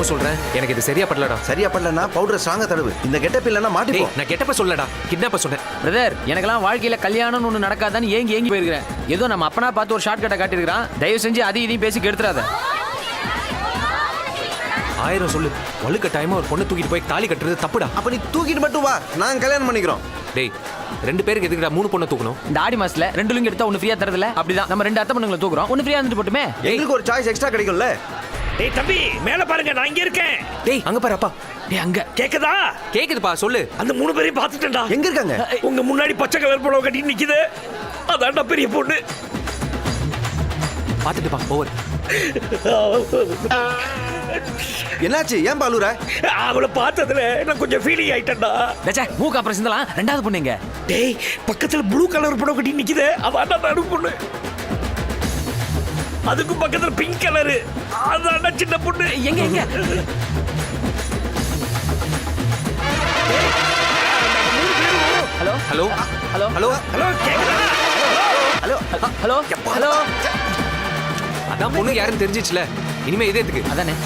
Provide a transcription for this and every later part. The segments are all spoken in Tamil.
திரும்பவும் சொல்றேன், எனக்கு இது சரியா படலடா. சரியா பண்ணலன்னா பவுடர் ஸ்ட்ராங்கா தடவு. இந்த கெட்டப் இல்லைன்னா மாட்டிப்போ. நான் கெட்டப்ப சொல்லடா, கிட்னாப்ப சொன்னேன். பிரதர், எனக்கெல்லாம் வாழ்க்கையில கல்யாணம்னு ஒண்ணு நடக்காதான்னு ஏங்கி போயிருக்கிறேன். ஏதோ நம்ம அப்பனா பார்த்து ஒரு ஷார்ட் கட்டை காட்டியிருக்கான். தயவு செஞ்சு அதையும் இதையும் பேசி கெடுத்துறாத. 1000 சொல்லு, வழுக்க டைமா ஒரு பொண்ணு தூக்கிட்டு போய் தாலி கட்டுறது தப்புடா. அப்ப நீ தூக்கிட்டு மட்டும் வா, நான் கல்யாணம் பண்ணிக்கிறோம். டேய், 2 பேருக்கு எதுக்குடா 3 பொண்ணை தூக்கணும்? இந்த ஆடி மாசத்துல 2 லிங்க் எடுத்தா ஒன்னு ஃப்ரீயா தரதுல. அப்படிதான் நம்ம 2 அத்தை பொண்ணுங்களை தூக்குறோம், ஒன்னு ஃப்ரீயா இருந்துட்டு போட்டுமே. எங்களுக்கு ஒரு சாய்ஸ் எக்ஸ்ட்ரா கிடைக்கும்ல. டேய் தம்பி, மேல பாருங்க, நான் இங்க இருக்கேன். டேய் அங்க பாரு அப்பா. டேய் அங்க கேக்குதா? கேக்குதுப்பா, சொல்லு. அந்த 3 பேரையும் பாத்துட்டேன்டா. எங்க இருக்காங்க? உங்க முன்னாடி பச்சை கலர் புடவை கட்டி நிக்குது. அதான்டா பெரிய பொண்ணு. பாத்துட்டுப்பா, ஓவர். என்னாச்சு? ஏன் பாலுற? அவளை பார்த்ததுல நான் கொஞ்சம் ஃபீலிங் ஆயிட்டேன்டா. டச்சே, மூக்கு அப்புறம் சிந்தலாம். 2வது பொண்ணுங்க. டேய், பக்கத்துல ப்ளூ கலர் புடவை கட்டி நிக்குது. அதான்டா நடு பொண்ணு. அதுக்கு பக்கத்துல பிங்க் கலர். அதான்டா சின்ன பொண்ணு. எங்க எங்க? Hello hello hello hello hello, கேக்குதா? Hello hello hello. அதான் பொண்ணு யாருன்னு தெரிஞ்சிச்சுல, இனிமே இதே எதுக்கு? அதானே.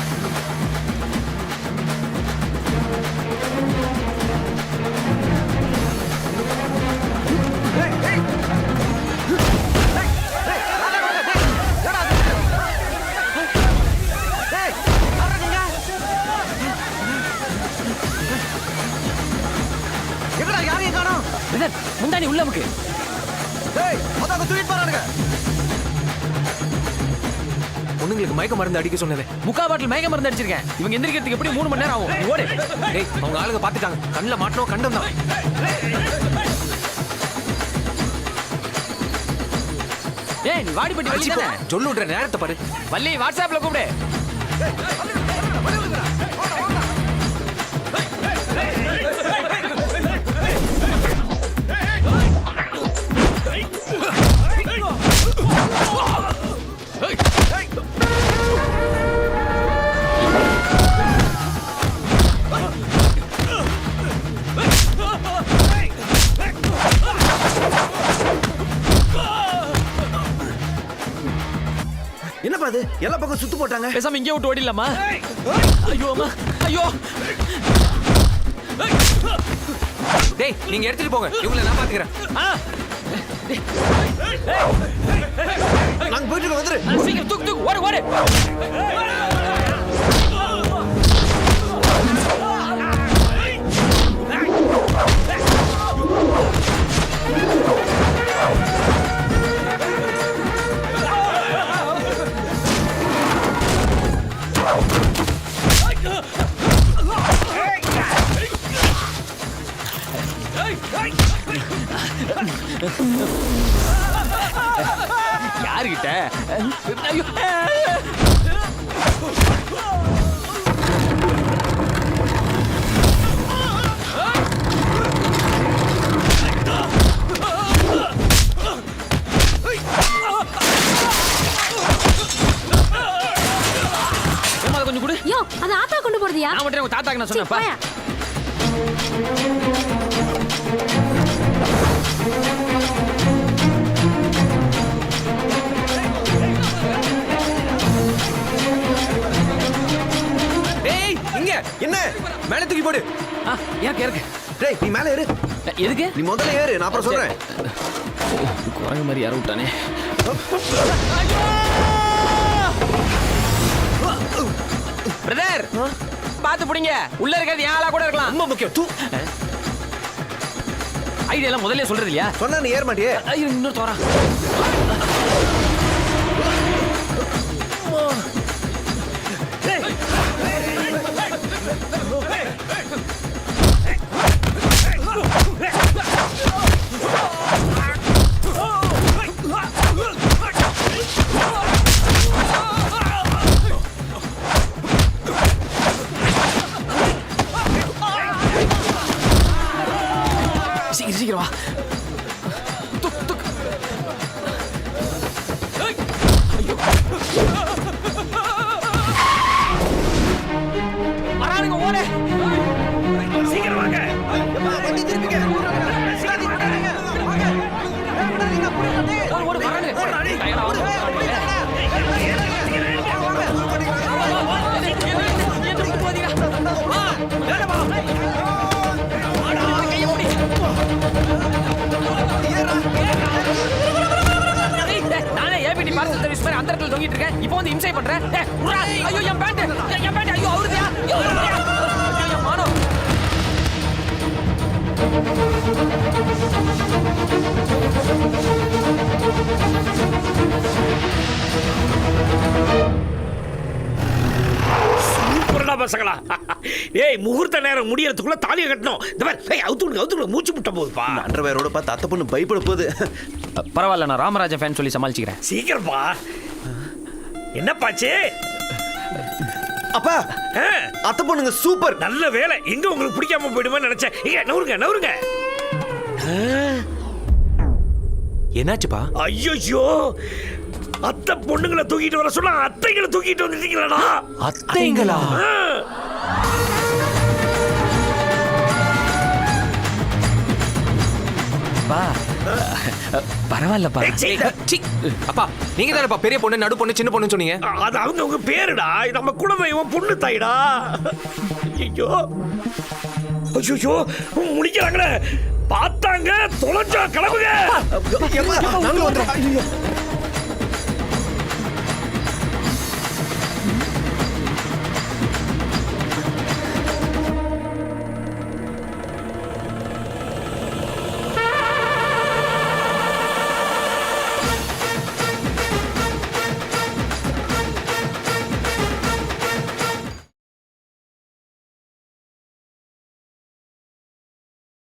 எங்கடா யாரையும் காணோம்? பிரதர், முந்தானி உள்ள முக்கு. டேய், அதாங்க தூக்கிட்டு போறானுங்க. பொண்ணுங்களுக்கு மயக்க மருந்து அடிக்க சொன்னதே. முக்கா பாட்டில் மயக்க மருந்து அடிச்சிருக்கேன். இவங்க எந்திரிக்கிறதுக்கு எப்படி 3 மணி நேரம் ஆகும். நீ ஓடு. டேய், அவங்க ஆளுங்க பாத்துட்டாங்க. கண்ணுல மாட்டணும், கண்டம் தான். ஏய், நீ வாடிப்பட்டி வள்ளி தானே? சொல்லு விடுற நேரத்தை பாரு. வள்ளி, வாட்ஸ்அப்ல கூப்பிடு. என்னப்பா இது? எல்லா பக்கம் சுத்து போட்டாங்க. பேசாம இங்கே விட்டு ஓடிடலாமா? ஐயோ அம்மா, ஐயோ. டேய், நீங்க எடுத்துட்டு போங்க, இவங்களை நான் பாத்துக்கிறேன். நாங்க போயிட்டு வந்துரு. சீக்கிரம் தூக்கு தூக்கு, ஓடு ஓடு. யாருகிட்ட? ஐயோ. கொஞ்சம் கொடு. யோ, அது ஆத்தா கொண்டு போறதியா? நான் மட்டும் உங்க தாத்தாக்கு நான் சொன்னேன்ப்பா. டேய், இங்க என்ன? மேல தூக்கி போடு. இருக்கு. டேய், நீ மேல ஏறு. எதுக்கு? நீ முதல்ல ஏறு, நான் அப்புறம் சொல்றேன். குரங்கு மாதிரி யாரும் விட்டானே. பிரதர், பாத்து புடிங்க. உள்ள இருக்கிறது யாரா கூட இருக்கலாம். ரொம்ப முக்கியம். தூ. ஐடியா எல்லாம் முதல்ல சொல்றது இல்லையா? சொன்னா நீ ஏற மாட்டியே. ஐயோ, இன்னொரு தோறா. சீக்கிரம் வா. பார்சல் சர்வீஸ் மாதிரி அந்த இடத்துல தொங்கிட்டு இருக்கேன் இப்போ வந்து இம்சை பண்றேன் ஏய், உர்ரா. ஐயோ என் பேண்ட் ஐயோ அவருதியா ஐயோ அவருதியா. ஐயோ என் மானம். சூப்பர்டா பசங்களா. ஏய் முகூர்த்த நேரம் முடியறதுக்குள்ள தாலியை கட்டணும். இந்த மாதிரி ஏய் அவுத்து மூச்சு முட்ட போகுதுப்பா. அண்டர்வேரோட பார்த்து அத்தை பொண்ணு பயப்பட போகுது. பரவாயில்ல நான் ராமராஜன் ஃபேன் சொல்லி சமாளிச்சுக்கிறேன். சீக்கிரம்ப்பா. என்னப்பாச்சு? அப்பா அத்தை பொண்ணுங்க சூப்பர். நல்ல வேலை. எங்க உங்களுக்கு பிடிக்காம போயிடுமே நினைச்சேன். இங்க நவுருங்க. என்னாச்சுப்பா? ஐயோ அத்தை பொண்ணுங்களை தூக்கிட்டு வர சொன்னா அத்தைகளை தூக்கிட்டு வந்துட்டீங்களா? அத்தைங்களா? பரவாயில்லப்பா. சி, அப்பா நீங்க தானேப்பா பெரிய பொண்ணு நடு பொண்ணு சின்ன பொண்ணுன்னு சொன்னீங்க. அது அவங்க உங்க பேருடா. நம்ம குலதெய்வம் பொண்ணு தாய்டா. ஐயோ முடிக்கிறாங்களே பார்த்தாங்க தொலைஞ்சா கிளம்புங்க. நாங்களும் வந்துடுறோம்.